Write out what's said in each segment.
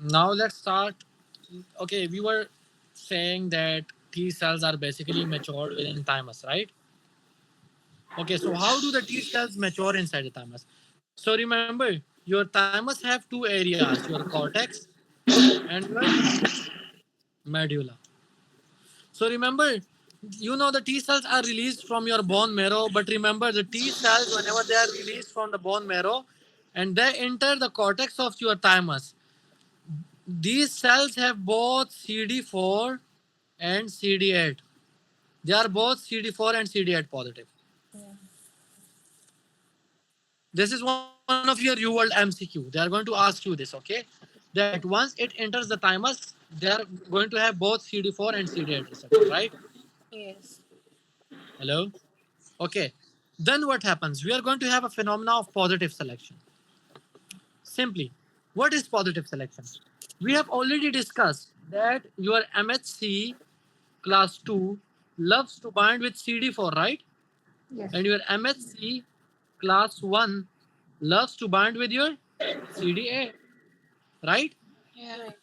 Now let's start. Okay, we were saying that T cells are basically matured within thymus, right? Okay, so how do the T cells mature inside the thymus? So remember, your thymus have two areas, your cortex and your medulla. So remember, you know the T cells are released from your bone marrow, but remember the T cells, whenever they are released from the bone marrow and they enter the cortex of your thymus, these cells have both CD4 and CD8. They are both CD4 and CD8 positive. Yeah. This is one of your UWorld MCQ. They are going to ask you this, okay? That once it enters the thymus, they are going to have both CD4 and CD8 receptor, right? Yes. Hello? Okay. Then what happens? We are going to have a phenomena of positive selection. Simply, what is positive selection? We have already discussed that your MHC class 2 loves to bind with CD4, right? Yes. And your MHC class 1 loves to bind with your CDA, right? Yeah. Right.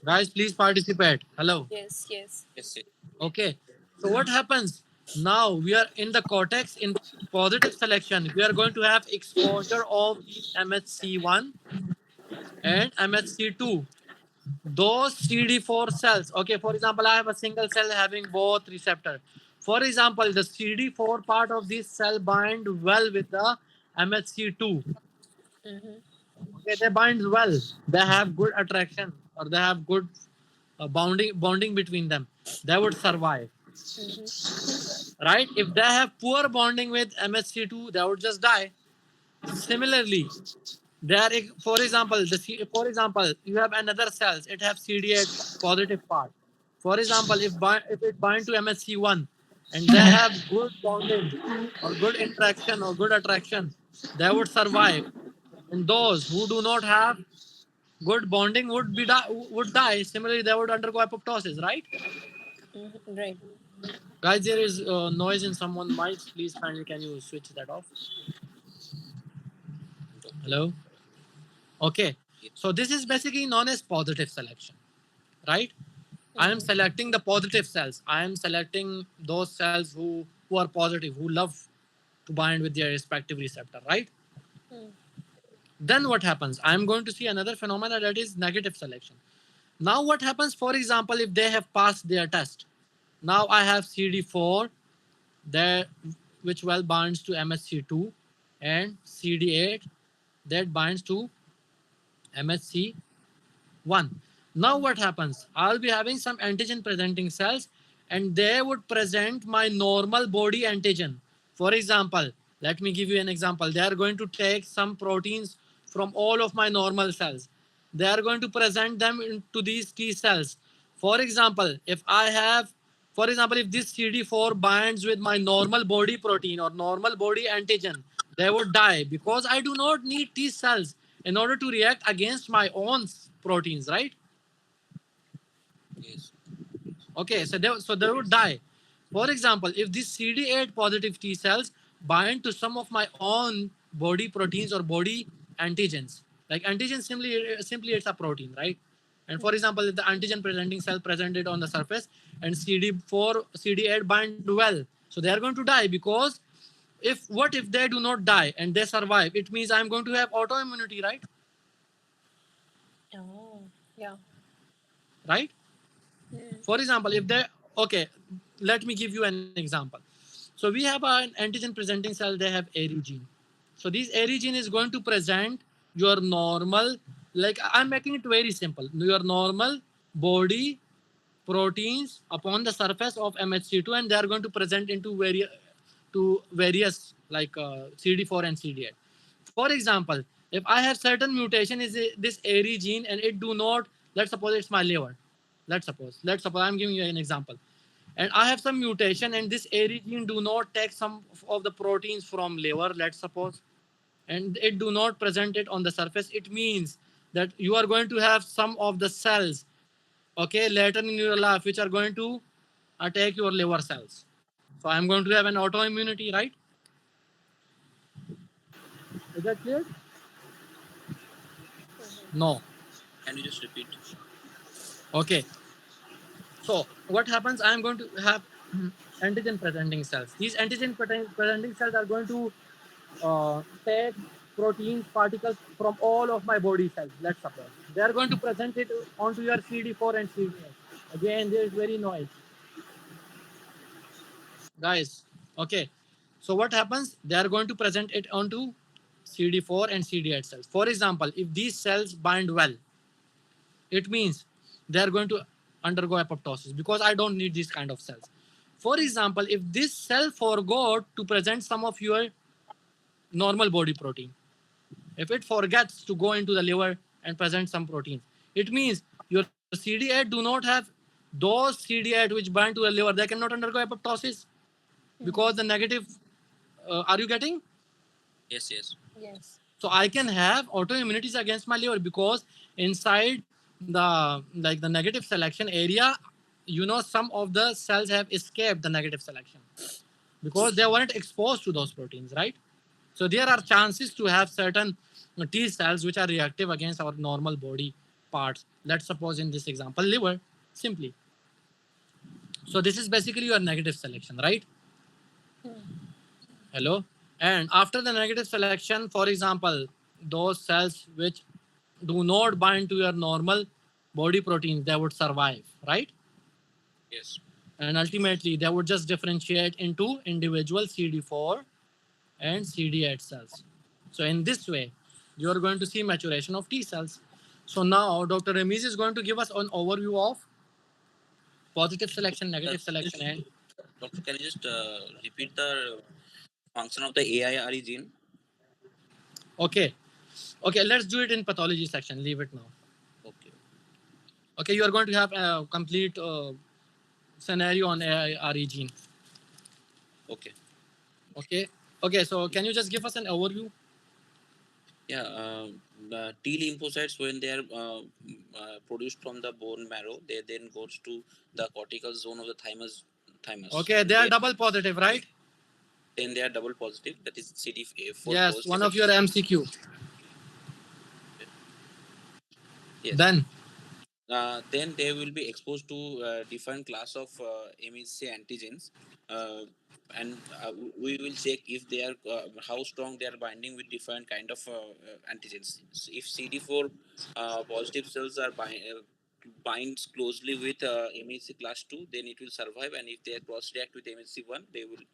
Guys, please participate. Hello. Yes. Yes. Okay. So what happens? Now we are in the cortex in positive selection. We are going to have exposure of these MHC1 and MHC2. Those CD4 cells. Okay, for example, I have a single cell having both receptor. For example, the CD4 part of this cell bind well with the MHC2. Mm-hmm. Okay, they bind well. They have good attraction or they have good bonding between them. They would survive, Mm-hmm. right? If they have poor bonding with MHC2, they would just die. Similarly, there, for example, for example, you have another cells. It have CD8 positive part. For example, if it bind to MHC1 and they have good bonding or good interaction or good attraction, they would survive. And those who do not have good bonding would die. Similarly, they would undergo apoptosis, right? Mm-hmm. Right. Guys, there is noise in someone mics. Please kindly can you switch that off? Hello. Okay. So this is basically known as positive selection, right? I am Mm-hmm. selecting the positive cells. I am selecting those cells who are positive, who love to bind with their respective receptor, right? Mm. Then what happens? I am going to see another phenomena that is negative selection. Now what happens, for example, if they have passed their test? Now I have CD4 that which well binds to MSC2 and CD8 that binds to MSC1. Now what happens? I'll be having some antigen presenting cells and they would present my normal body antigen. For example, let me give you an example. They are going to take some proteins from all of my normal cells. They are going to present them into these T cells. For example, if this CD4 binds with my normal body protein or normal body antigen, they would die because I do not need T cells in order to react against my own proteins, right? Okay, so they would die. For example, if these CD8 positive T cells bind to some of my own body proteins or body antigens, like antigen simply it's a protein, right? And for example, if the antigen presenting cell presented on the surface and CD4, CD8 bind well, so they are going to die because if they do not die and they survive, it means I'm going to have autoimmunity, right? Oh. Yeah. Right? Mm. For example, if they okay, let me give you an example. So we have an antigen presenting cell, they have ARI gene. So this ARI gene is going to present your normal, like I'm making it very simple, your normal body proteins upon the surface of MHC2 and they are going to present into various like CD4 and CD8. For example, if I have certain mutation is this ARI gene and it do not, let's suppose it's my liver. Let's suppose I'm giving you an example. And I have some mutation and this ARI gene do not take some of the proteins from liver, let's suppose, and it do not present it on the surface. It means that you are going to have some of the cells, okay, later in your life, which are going to attack your liver cells. So I'm going to have an autoimmunity, right? Is that clear? Mm-hmm. No. Can you just repeat? Okay, so what happens? I am going to have antigen presenting cells. These antigen presenting cells are going to take proteins particles from all of my body cells. Let's suppose they are going to present it onto your CD4 and CD8. Again, there is very noise, guys. Okay, so what happens? They are going to present it onto CD4 and CD8 cells. For example, if these cells bind well, it means they are going to undergo apoptosis because I don't need these kind of cells. For example, if this cell forgot to present some of your normal body protein, if it forgets to go into the liver and present some proteins, it means your CD8 do not have those CD8 which bind to the liver. They cannot undergo apoptosis because the negative. Are you getting? Yes, yes. Yes. So I can have autoimmunities against my liver because inside the negative selection area, some of the cells have escaped the negative selection because they weren't exposed to those proteins, right? So there are chances to have certain T cells which are reactive against our normal body parts. Let's suppose in this example, liver, simply. So this is basically your negative selection, right? Hello. And after the negative selection, for example, those cells which do not bind to your normal body proteins, they would survive, right? Yes. And ultimately, they would just differentiate into individual CD4 and CD8 cells. So in this way, you are going to see maturation of T cells. So now Dr. Ramiz is going to give us an overview of positive selection, negative selection, Just, and doctor, can you just repeat the function of the AIRE gene? okay, okay. Let's do it in pathology section. Leave it now. Okay. Okay, you are going to have a complete scenario on AIRE gene. Okay. Okay, okay. So can you just give us an overview? Yeah. The T lymphocytes, when they are produced from the bone marrow, they then goes to the cortical zone of the thymus. Thymus, Okay, they and are then double positive, right? they are double positive. That is CD4 Yes, positive one and of your MCQ. yes. Then Then they will be exposed to different class of MHC antigens, uh, and we will check if they are how strong they are binding with different kind of antigens. So if CD4 positive cells are binds closely with MHC class 2, then it will survive, and if they cross react with MHC 1, they will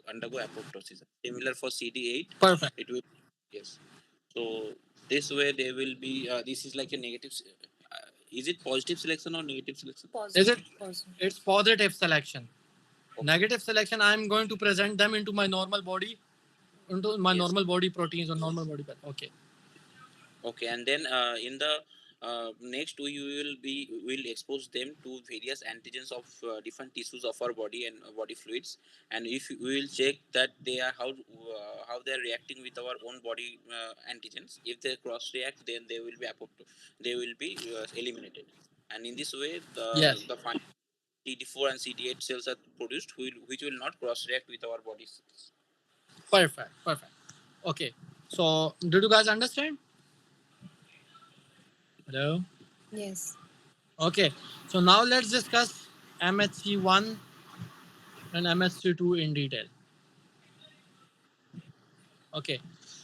undergo apoptosis. Similar for CD8, perfect. it will yes. So this way they will be. This is like a negative. Is it positive selection or negative selection? Is it? Positive. Positive. It's positive selection. Okay. Negative selection, I'm going to present them into my normal body, into my Yes. normal body proteins or normal body. Okay. Okay. And then in the next we will expose them to various antigens of different tissues of our body and body fluids, and if we will check that they are how they are reacting with our own body antigens. If they cross react, then they will be eliminated. And in this way, Yes. the final CD4 and CD8 cells are produced, which will not cross react with our body cells. Perfect. Perfect. Okay. So, did you guys understand? Hello. Yes. Okay. So now let's discuss MHC1 and MHC2 in detail. Okay.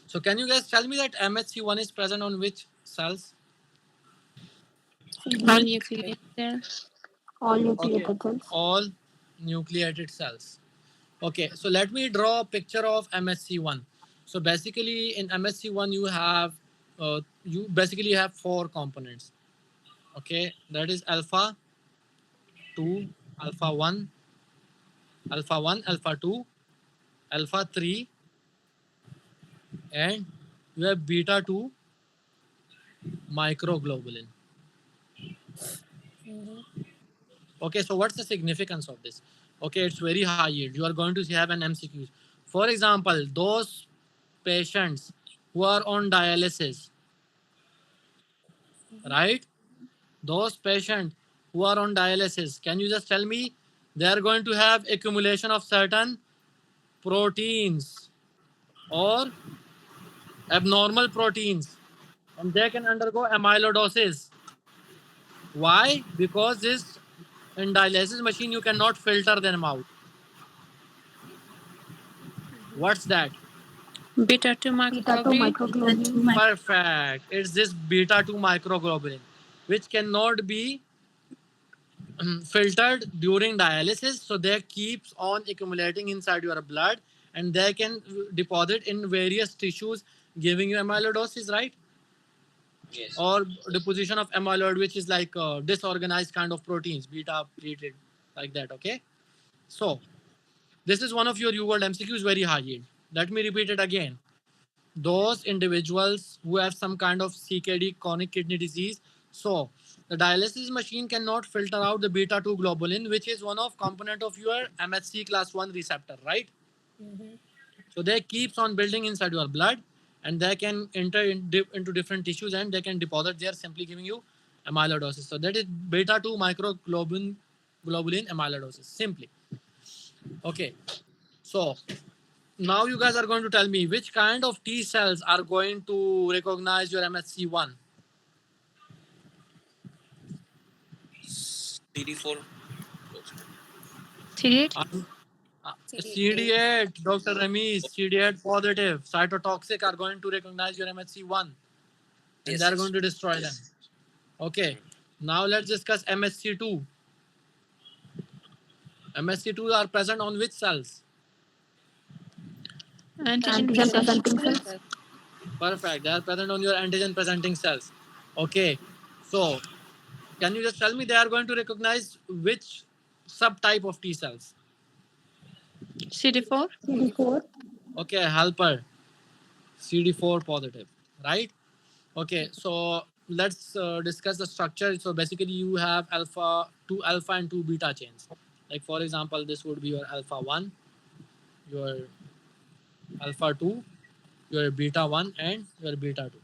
So can you guys tell me that MHC1 is present on which cells? All nucleated cells. All Okay. nucleated cells. All nucleated cells. Okay. So let me draw a picture of MHC1. So basically in MHC1 you basically have four components. Okay. That is alpha 2, alpha 1, alpha 1, alpha 2, alpha 3, and you have beta 2 microglobulin. Mm-hmm. Okay, so what's the significance of this? Okay, it's very high yield. You are going to have an MCQs. For example, those patients who are on dialysis, Mm-hmm. right? Those patients who are on dialysis, can you just tell me they are going to have accumulation of certain proteins or abnormal proteins? and they can undergo amyloidosis. Why? Because this in dialysis machine you cannot filter them out. What's that? Beta 2 Beta 2 microglobulin. microglobulin. Perfect. It's this beta 2 microglobulin, which cannot be filtered during dialysis. So they keeps on accumulating inside your blood and they can deposit in various tissues, giving you amyloidosis, right? Yes. Or deposition of amyloid, which is like disorganized kind of proteins, beta treated like that. Okay. So this is one of your UWorld MCQs, very high yield. Let me repeat it again. Those individuals who have some kind of CKD, chronic kidney disease. So the dialysis machine cannot filter out the beta 2 globulin, which is one of component of your MHC class 1 receptor, right? Mm-hmm. So they keeps on building inside your blood and they can enter into different tissues and they can deposit there, simply giving you amyloidosis. So that is beta 2 globulin amyloidosis, simply. Okay. So now you guys are going to tell me which kind of T cells are going to recognize your MHC1. CD4. CD8. Um, CD8. CD8, Dr. Ramesh, CD8 positive, cytotoxic are going to recognize your MHC1 and they Yes, are going yes. to destroy them. Okay. Now let's discuss MSC2. MSC2 are present on which cells? Antigen Antigen presenting presenting cells. cells. Perfect. They are present on your antigen presenting cells. Okay. So can you just tell me they are going to recognize which subtype of T cells? CD4. CD4. Okay, helper. CD4 positive, right? Okay, so let's discuss the structure. So basically, you have two alpha and two beta chains. Like for example, this would be your alpha one, your alpha two, your beta one, and your beta two.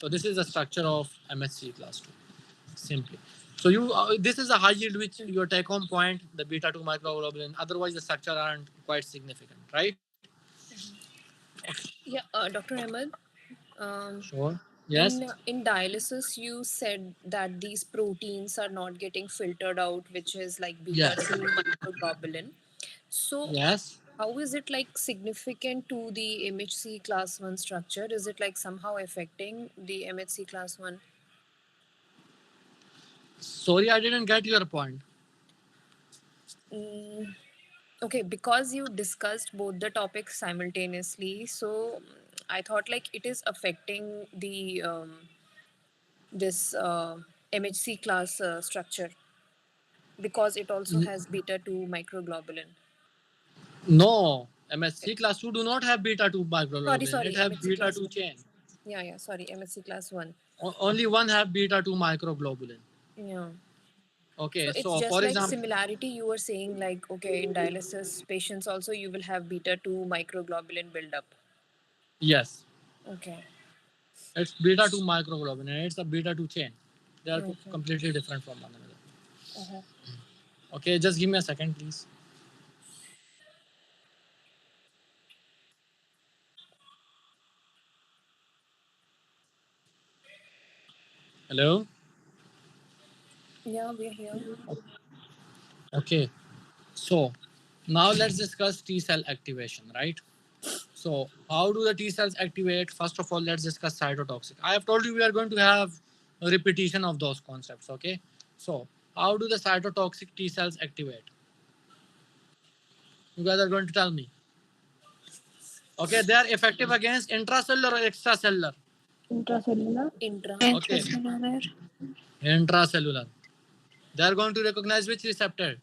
So this is the structure of MSC class two, simply. So you this is a high yield which your take home point, the beta two microglobulin. Otherwise, the structure aren't quite significant, right? Yeah, Dr. Ahmed. Um, Sure. Yes. in dialysis, you said that these proteins are not getting filtered out, which is like beta Yes. 2 microglobulin. So, Yes. how is it like significant to the MHC class 1 structure? Is it like somehow affecting the MHC class 1? Sorry, I didn't get your point. Mm, okay, because you discussed both the topics simultaneously, so I thought like it is affecting the this MHC class structure because it also has beta 2 microglobulin. No, MSC class 2 do not have beta 2 Sorry, microglobulin. It sorry, have MHC beta class 2 1. chain. Yeah, yeah, sorry, MHC class 1. Only one have beta 2 microglobulin. Yeah. So Okay, it's so just for like example, similarity you were saying, like, okay, in dialysis patients also you will have beta 2 microglobulin buildup. yes, Okay. it's beta 2 microglobulin and it's a beta 2 chain. They are Okay. completely different from one another. Uh-huh. Okay, just give me a second, please. Hello. Yeah, we're here. Okay, so now let's discuss T cell activation, right? So, how do the T cells activate? First of all, let's discuss cytotoxic. I have told you we are going to have a repetition of those concepts. Okay. So, how do the cytotoxic T cells activate? You guys are going to tell me. Okay, they are effective against intracellular or extracellular. Intracellular. Intra. Okay, Intracellular. intracellular. They are going to recognize which receptor?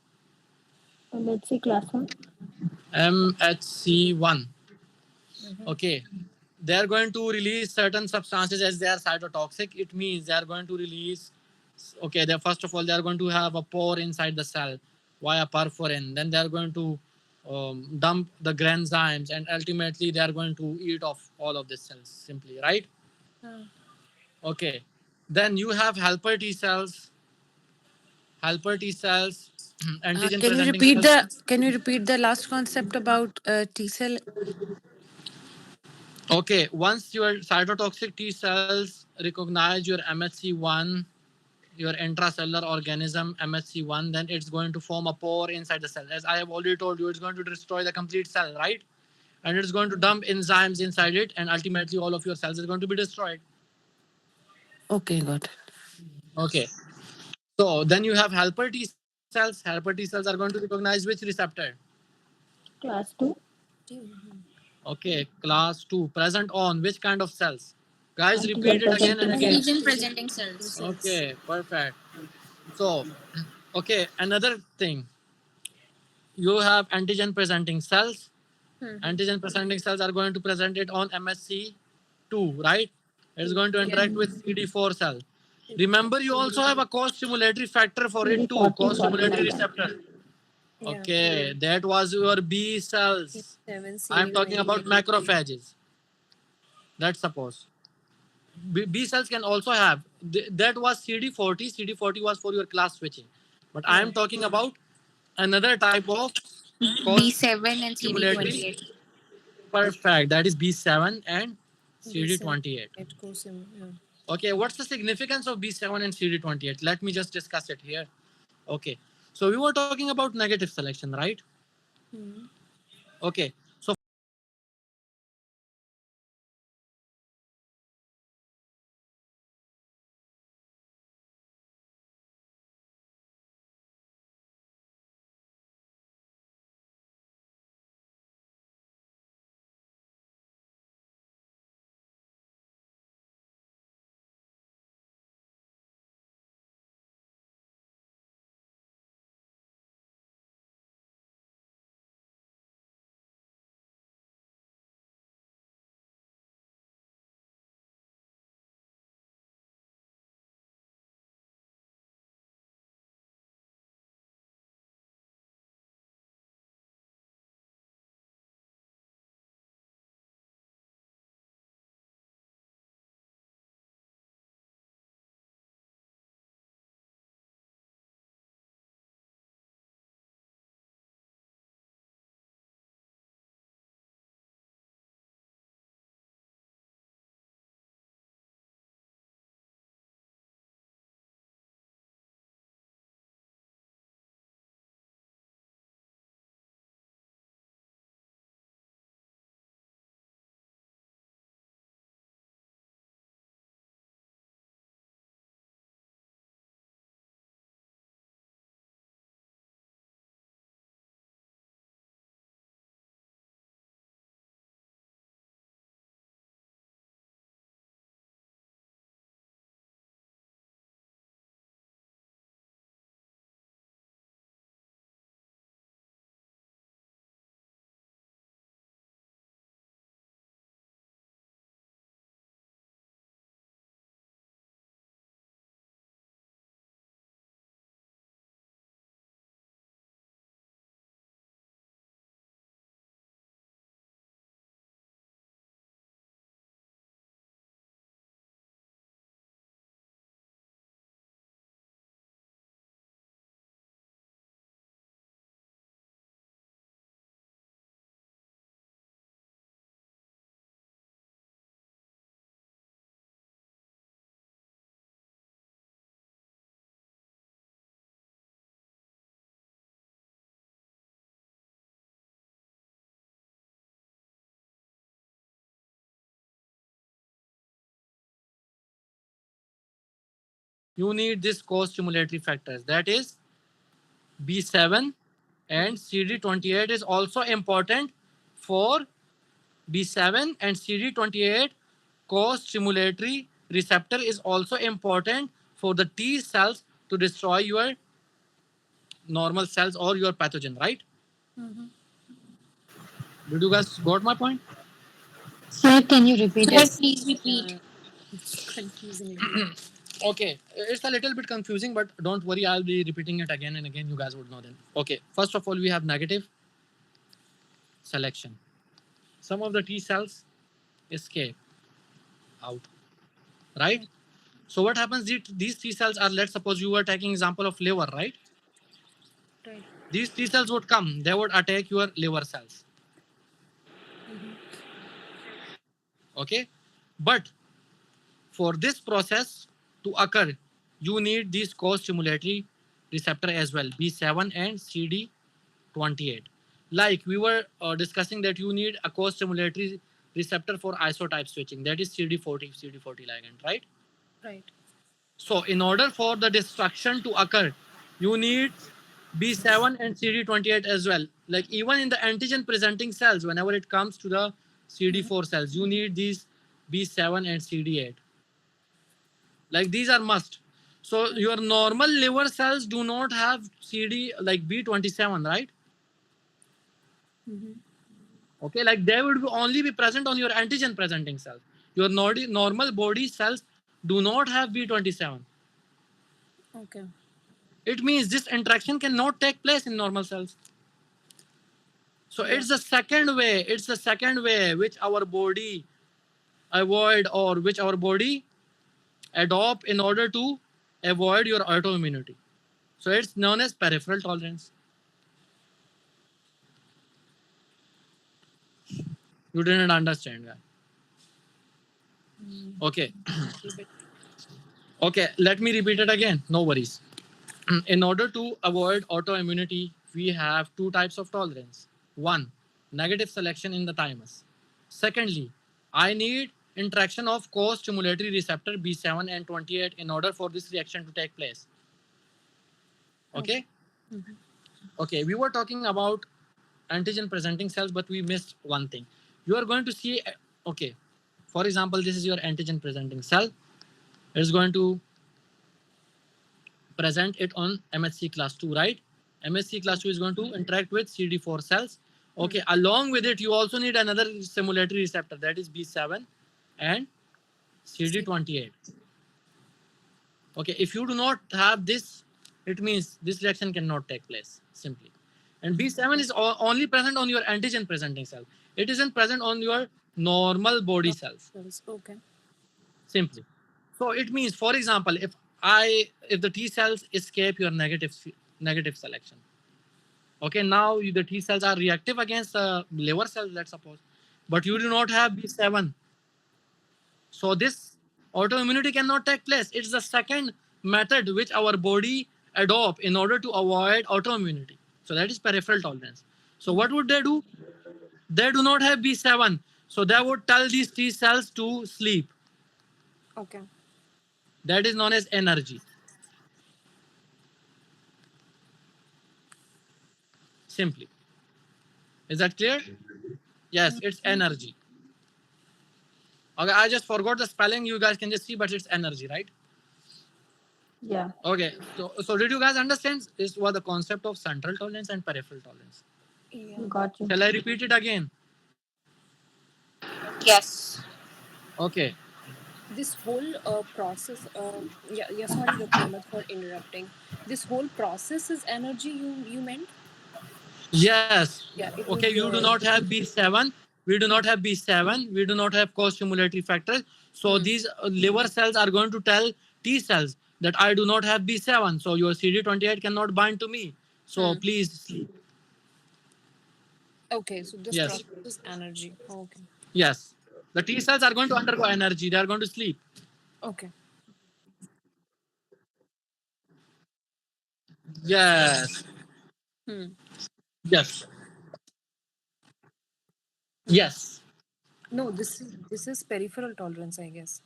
MHC class 1. MHC1. Mm-hmm. Okay, they are going to release certain substances as they are cytotoxic. It means they are going to release. Okay, they first of all they are going to have a pore inside the cell via perforin. Then they are going to dump the granzymes, and ultimately they are going to eat off all of the cells simply, right? Okay, then you have helper T cells, helper T cells, antigen presenting cells. Can you repeat the last concept about T cell? Okay, once your cytotoxic T cells recognize your MHC1, your intracellular organism MHC1, then it's going to form a pore inside the cell. As I have already told you, it's going to destroy the complete cell, right? And it's going to dump enzymes inside it, and ultimately all of your cells is going to be destroyed. Okay, got it. Okay. So then you have helper T cells. Helper T cells are going to recognize which receptor? Class 2. Okay, class 2. Present on which kind of cells? Guys, repeat Antigen it again and presenting again. cells. Antigen presenting cells. Okay, perfect. So, okay, another thing. You have antigen presenting cells. Antigen presenting cells are going to present it on MSC2, right? It's going to Yeah. interact with CD4 cell. Remember, you also have a co-stimulatory factor for it too, CD40, co-stimulatory 49. receptor. Yeah. Okay, that was your B cells. Seven I'm CD talking 20. about macrophages. Let's suppose B cells can also have that was CD40. CD40 was for your class switching, but I Yeah. am talking about another type of B7 and co-stimulatory. CD28. Perfect. That is B7 and B7 CD28. it goes in. Yeah. Okay, what's the significance of B7 and CD28? Let me just discuss it here. Okay, so we were talking about negative selection, right? Okay, so you need this co-stimulatory factors. That is B7 and CD28 is also important for B7 and CD28 co-stimulatory receptor is also important for the T cells to destroy your normal cells or your pathogen, right? Did you guys got my point? Sir, can you repeat Sir, it? please repeat. It's confusing a little. Okay, it's a little bit confusing, but don't worry, I'll be repeating it again and again. You guys would know then. Okay, first of all, we have negative selection. Some of the T cells escape out, right? So what happens? These T cells are, let's suppose you were taking example of liver, right? Right. These T cells would come, they would attack your liver cells. Okay, but for this process to occur, you need these co-stimulatory receptor as well, B7 and CD28. Like we were discussing that you need a co-stimulatory receptor for isotype switching, that is CD40 ligand, right? Right. So in order for the destruction to occur, you need B7 and CD28 as well. Like even in the antigen presenting cells, whenever it comes to the CD4 cells, you need these B7 and CD8. Like these are must. So your normal liver cells do not have CD like B27, right? Mm-hmm. Okay, like they would only be present on your antigen presenting cells. Your normal body cells do not have B27. Okay. It means this interaction cannot take place in normal cells. So Yeah. it's the second way which our body avoid or which our body adopt in order to avoid your autoimmunity. So it's known as peripheral tolerance. You didn't understand that. Mm, Okay. little bit. Okay, let me repeat it again. No worries. In order to avoid autoimmunity, we have two types of tolerance. One, negative selection in the thymus. Secondly, I need interaction of co-stimulatory receptor B7 and 28 in order for this reaction to take place. Okay. Okay? Mm-hmm. Okay, we were talking about antigen presenting cells, but we missed one thing. You are going to see, okay, for example, this is your antigen presenting cell. It's going to present it on MHC class 2, right? MHC Yeah. class 2 is going to interact with CD4 cells. Mm. Okay, along with it, you also need another stimulatory receptor, that is B7 and See. CD28. Okay, if you do not have this, it means this reaction cannot take place simply. And B7 is only present on your antigen presenting cell. It isn't present on your normal body cells Cells. Okay. simply. So it means, for example, if the T cells escape your negative selection, okay, now the T cells are reactive against the liver cells, let's suppose, but you do not have B7. So this autoimmunity cannot take place. It's the second method which our body adopt in order to avoid autoimmunity. So that is peripheral tolerance. So Mm. what would they do? They do not have B7. So they would tell these T cells to sleep. Okay. That is known as energy. Simply. Is that clear? Yes, it's Mm. energy. Okay, I just forgot the spelling. You guys can just see, but it's energy, right? Yeah. Okay. So did you guys understand? This was the concept of central tolerance and peripheral tolerance. Yeah. Got you. Shall I repeat it again? Yes. Okay. This whole process. Yeah. Yeah. Sorry, Dr. Ahmed, for interrupting. This whole process is energy. You meant? Yes. Yeah. It Okay. would. You do not have B7. We do not have B7. We do not have co-stimulatory factors. So Hmm. these liver cells are going to tell T cells that I do not have B7. So your CD28 cannot bind to me. So Hmm. please sleep. Okay. So this Yes. process is energy. Okay. Yes. The T cells are going to undergo energy. They are going to sleep. Okay. Yes. Hmm. Yes. Yes. No, this is peripheral tolerance, I guess.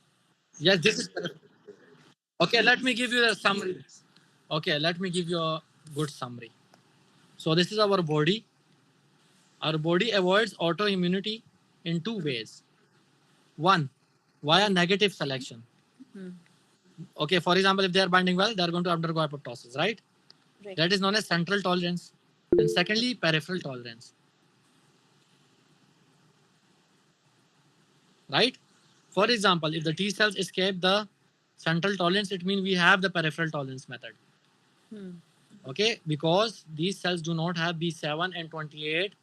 Yes. This is okay. Let me give you a summary. Okay. Let me give you a good summary. So this is our body. Our body avoids autoimmunity in two ways. One, via By negative selection. hmm. Okay, for example, if they are binding well, they are going to undergo apoptosis, right? Right. That is known as central tolerance. And secondly, peripheral tolerance, right? For example, if the T cells escape the central tolerance, it means we have the peripheral tolerance method. Hmm. Okay, because these cells do not have B7 and 28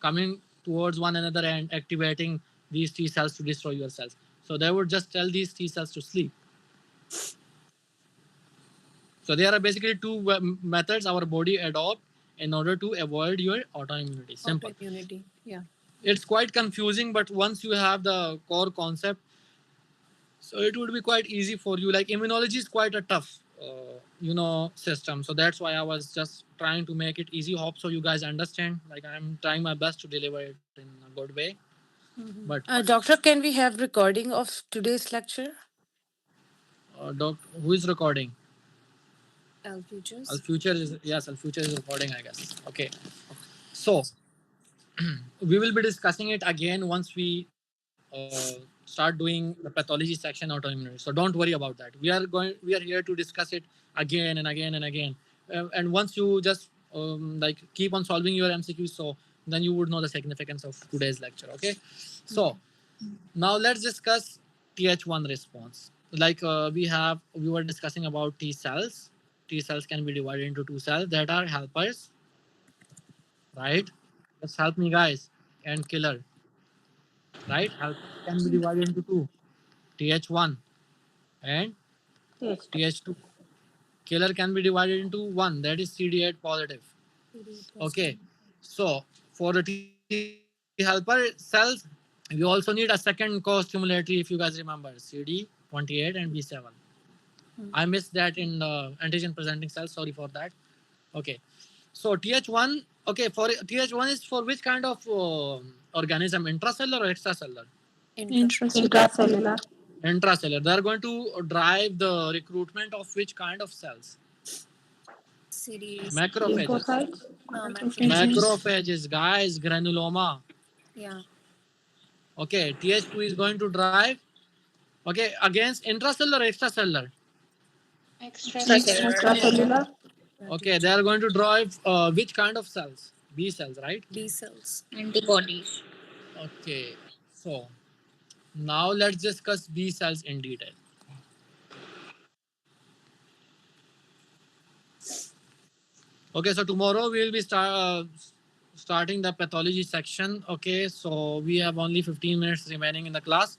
coming towards one another and activating these T cells to destroy your cells. So they would just tell these T cells to sleep. So there are basically two methods our body adopt in order to avoid your autoimmunity. Simple. Autoimmunity. Yeah. It's quite confusing, but once you have the core concept, so it would be quite easy for you. Like immunology is quite a tough, system. So that's why I was just trying to make it easy. Hope so you guys understand. Like I'm trying my best to deliver it in a good way. But Doctor, can we have recording of today's lecture? who is recording? L Al futures. future is, yes, Al future is recording, I guess. Okay. So we will be discussing it again once we start doing the pathology section autoimmunity. So don't worry about that. We are here to discuss it again and again and again. And once you just like keep on solving your MCQs, so then you would know the significance of today's lecture. Okay. So now let's discuss Th1 response. Like we were discussing about T cells. T cells can be divided into two cells that are helpers, right? Just help me, guys. And killer, right? Helpers can be divided into two: Th1 and TH2. Th2. Killer can be divided into one, that is CD8 positive. CD positive. Okay, so for the T helper cells, we also need a second co-stimulatory, if you guys remember, CD28 and B7. I missed that in the antigen presenting cells. Sorry for that. Okay, so Th1. Okay, for Th1 is for which kind of organism? Intracellular or extracellular? Intracellular. Intracellular. Intracellular. They are going to drive the recruitment of which kind of cells? CD. Macrophages. Lymphocytes. Macrophages. Macrophages, guys, granuloma. Yeah. Okay, Th2 is going to drive. Okay, against intracellular, extracellular. Extracellular. Extracellular. Yeah, Okay, they teacher. are going to drive which kind of cells? B cells, right? B cells. Okay, so now let's discuss B cells in detail. Okay, so tomorrow we will be starting the pathology section. Okay, so we have only 15 minutes remaining in the class.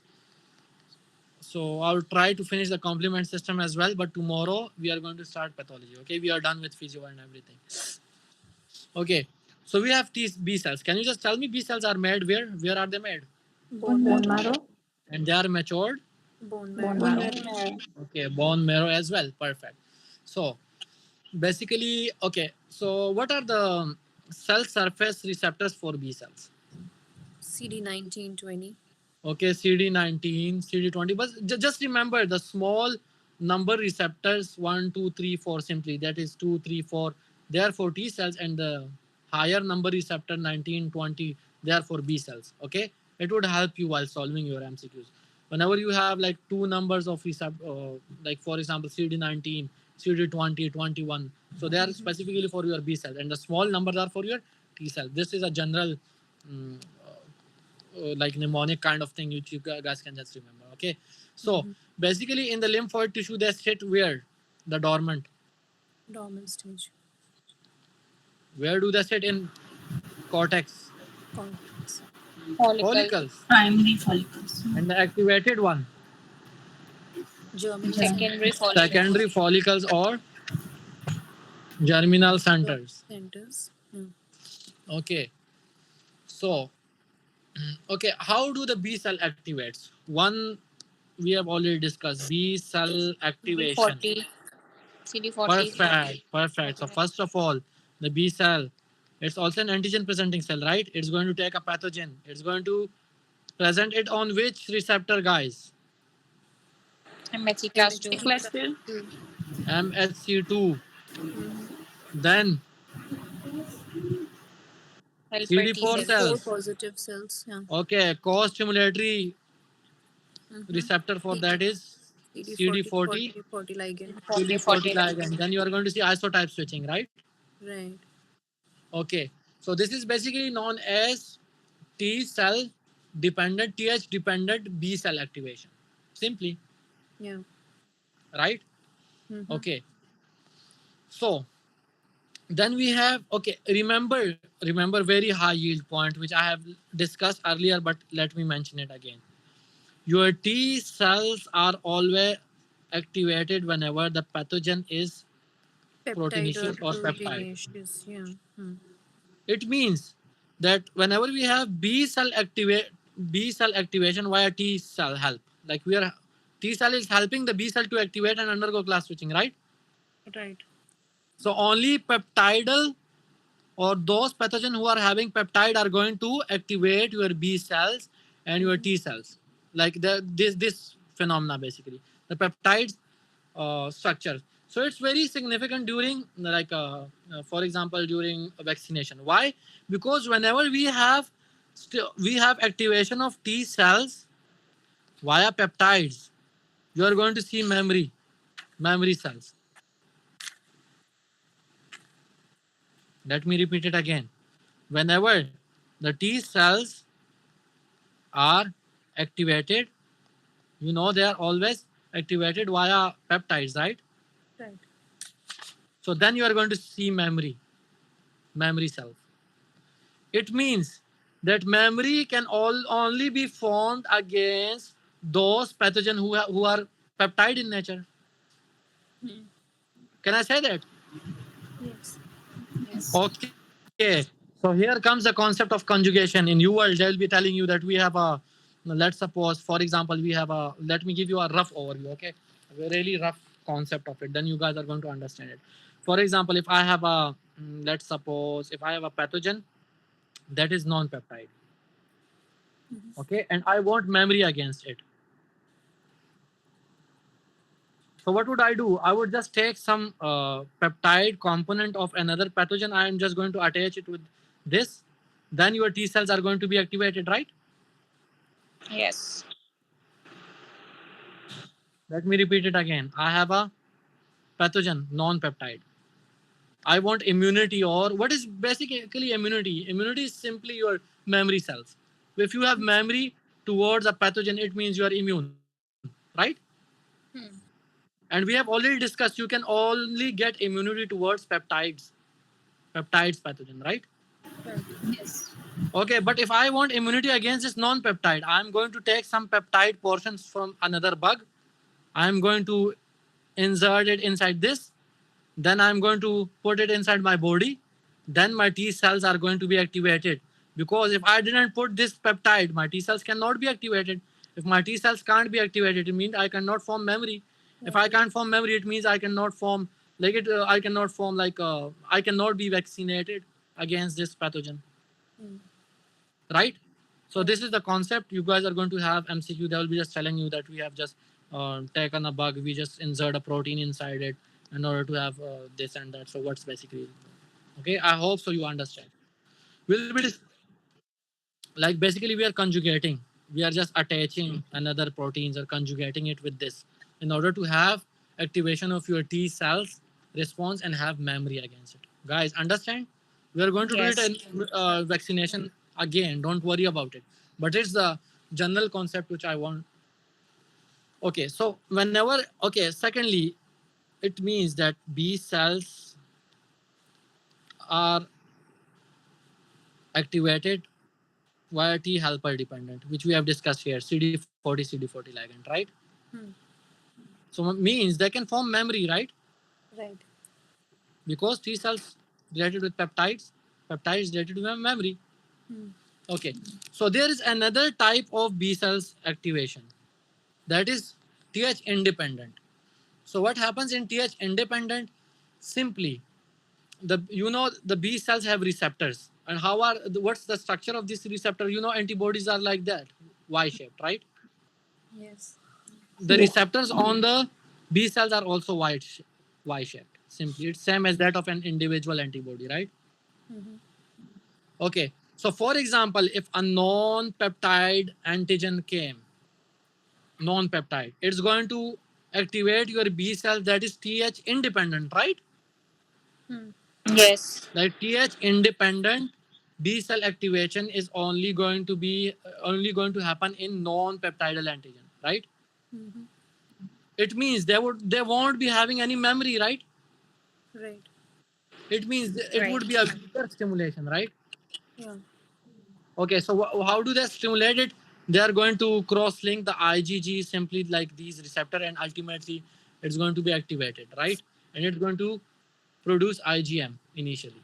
So I'll try to finish the complement system as well. But tomorrow we are going to start pathology. Okay, we are done with physio and everything. Okay, so we have B cells. Can you just tell me B cells are made where? Where are they made? Bone Bone marrow. marrow. And they are matured. Bone Bone marrow. marrow. Okay, bone marrow as well. Perfect. So basically, okay. So what are the cell surface receptors for B cells? CD1920. Okay, CD19, CD20. But just remember the small number receptors 1, 2, 3, 4 simply. That is 2, 3, 4. They are for T cells, and the higher number receptor 19, 20, they are for B cells. Okay, it would help you while solving your MCQs. Whenever you have like two numbers of receptor, like for example CD19, CD20, 21. So they are specifically for your B cells, and the small numbers are for your T cells. This is a general mm, like mnemonic kind of thing which you guys can just remember. Okay, so basically in the lymphoid tissue they sit where? The dormant. Dormant stage. Where do they sit in cortex? Cortex. Follicles. Primary follicles. And the activated one, Germinal Yeah. secondary follicles or germinal centers. centers. Yeah. Okay, so okay, how do the B cell activates? One we have already discussed, B cell activation. Perfect, perfect. So first of all, the B cell, it's also an antigen presenting cell, right? It's going to take a pathogen. It's going to present it on which receptor, guys? MHC class 2. MHC2. Mm-hmm. Then CD4 CD4 cells. positive cells. Yeah. Okay, co-stimulatory Mm-hmm. receptor for that is CD40 CD40, 40 40 ligand. CD40 ligand. Then you are going to see isotype switching, right? Right. Okay, so this is basically known as T cell dependent, TH dependent B cell activation. Simply, Yeah. right? Mm-hmm. Okay. So then we have, okay, remember very high yield point which I have discussed earlier, but let me mention it again. Your T cells are always activated whenever the pathogen is Peptide or proteinaceous or peptide. proteinaceous. Yeah. Hmm. It means that whenever we have B cell activation via T cell help, like we are T cell is helping the B cell to activate and undergo class switching, right? Right. So only peptidal or those pathogen who are having peptide are going to activate your B cells and your T cells, like this phenomena basically the peptides structure. So it's very significant during like for example during vaccination. Why? Because whenever we have activation of T cells via peptides, you are going to see memory cells. Let me repeat it again. Whenever the T cells are activated, you know they are always activated via peptides, right? Right. So then you are going to see memory cells. It means that memory can only be formed against those pathogen who are peptide in nature. Can I say that? Yes. Yes. Okay. So here comes the concept of conjugation. In your world, they'll be telling you that we have a, let's suppose, for example, we have a, let me give you a rough overview, okay? A really rough concept of it. Then you guys are going to understand it. For example, if I have a, let's suppose, if I have a pathogen that is non peptide, okay, and I want memory against it. So what would I do? I would just take some peptide component of another pathogen. I am just going to attach it with this. Then your T cells are going to be activated, right? Yes. Let me repeat it again. I have a pathogen, non-peptide. I want immunity, or what is basically immunity? Immunity is simply your memory cells. If you have memory towards a pathogen, it means you are immune, right? And we have already discussed you can only get immunity towards peptides pathogen, right? Right. Yes. Okay, but if I want immunity against this non-peptide, I'm going to take some peptide portions from another bug. I'm going to insert it inside this. Then I'm going to put it inside my body. Then my T cells are going to be activated. Because if I didn't put this peptide, my T cells cannot be activated. If my T cells can't be activated, it means I cannot form memory. If I Memory. can't form memory, it means I cannot form like it. I cannot form like I cannot be vaccinated against this pathogen, right? So Right. this is the concept. You guys are going to have MCQ. They will be just telling you that we have just taken a bug. We just insert a protein inside it in order to have this and that. So what's basically okay? I hope so. You understand. We'll be like basically we are conjugating. We are just attaching another proteins or conjugating it with this in order to have activation of your T cells response and have memory against it. Guys, understand? We are going to do it Yes. in vaccination again. Don't worry about it. But it's the general concept which I want. Okay, so whenever okay, secondly, it means that B cells are activated via T helper dependent, which we have discussed here, CD40 ligand, right? So means they can form memory, right? Right. Because T cells related with peptides related to memory. Okay, so there is another type of B cells activation that is TH independent. So what happens in TH independent? Simply, the B cells have receptors, and what's the structure of this receptor? Antibodies are like that, Y shaped, right? Yes. The Yes. receptors on the B cells are also Y shaped. Simply, it's same as that of an individual antibody, right? Okay. So, for example, if a non-peptide antigen came, non-peptide, it's going to activate your B cells that is TH independent, right? Yes. Like TH independent B cell activation is only going to happen in non-peptidal antigen, right? It means they won't be having any memory, right? Right. It means it Right. would be a weaker stimulation, right? Yeah. Okay, so how do they stimulate it? They are going to cross link the IgG simply like these receptor, and ultimately it's going to be activated, right? And it's going to produce IgM initially.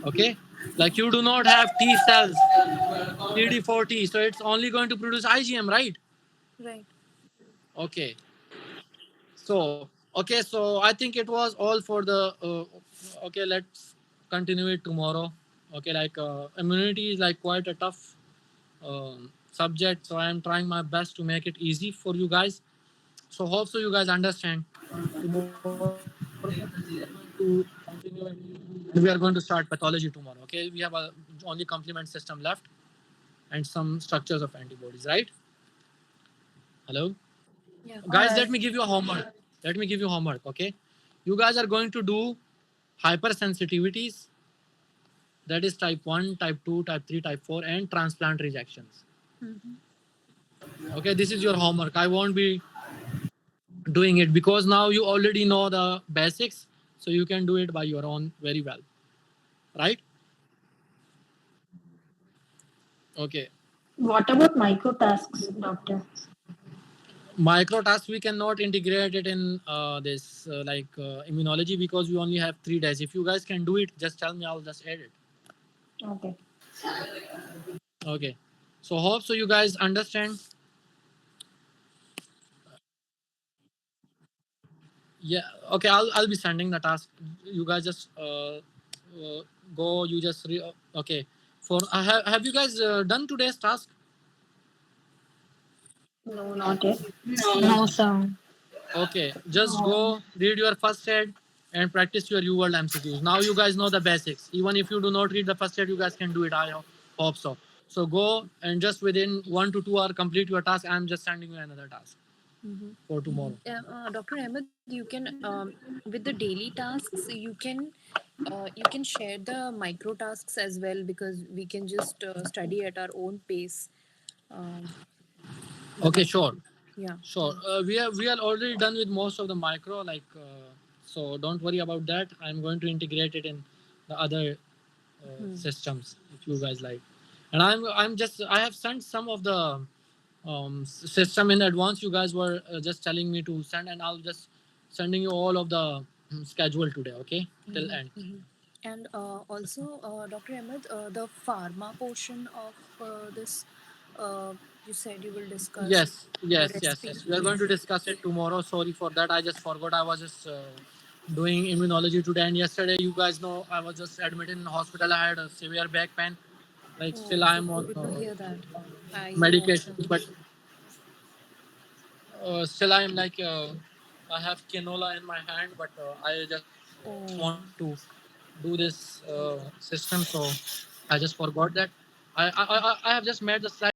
Okay, like you do not have T cells, CD4T, so it's only going to produce IgM, right? Right. Okay, so I think it was all for the. Okay, let's continue it tomorrow. Okay, like immunity is like quite a tough subject, so I am trying my best to make it easy for you guys. So hope so you guys understand. Tomorrow we are going to continue it, and we are going to start pathology tomorrow. Okay, we have a only complement system left and some structures of antibodies, right? Hello, Yeah. guys. Let me give you a homework. Let me give you homework. Okay, you guys are going to do hypersensitivities, that is type 1, type 2, type 3, type 4, and transplant rejections. Mm-hmm. Okay, this is your homework. I won't be doing it because now you already know the basics, so you can do it by your own very well, right? Okay. What about micro tasks, doctor? Micro tasks we cannot integrate it in this immunology because we only have 3 days. If you guys can do it, just tell me. I'll just add it. Okay. Okay. So hope so you guys understand. Yeah. Okay. I'll be sending the task. You guys just go. You just okay. For have you guys done today's task? No, not yet. No, sir. Okay, just go read your first aid and practice your UWorld MCQs. Now you guys know the basics. Even if you do not read the first aid, you guys can do it. I hope so. So go and just within 1 to 2 hours complete your task. I'm just sending you another task Mm-hmm. for tomorrow. Yeah, Dr. Ahmed, you can with the daily tasks, you can share the micro tasks as well, because we can just study at our own pace. Um, the Okay, micro. sure, Yeah. sure. We are already done with most of the micro. So don't worry about that. I'm going to integrate it in the other Hmm. systems if you guys like. And I have sent some of the system in advance. You guys were just telling me to send, and I'll just sending you all of the schedule today. Okay, till Mm-hmm. end. Mm-hmm. And also, Dr. Ahmed, the pharma portion of this, uh, you said you will discuss Yes, the yes, yes, recipe. yes. We are going Yeah. to discuss it tomorrow. Sorry for that. I just forgot. I was just doing immunology today, and yesterday, you guys know, I was just admitted in hospital. I had a severe back pain. Like Oh, still, so I'm on sorry to hear that. I hope medication, so. but still I'm I have canola in my hand, but I just wanted to Oh. do this system, so I just forgot that. I have just made the slide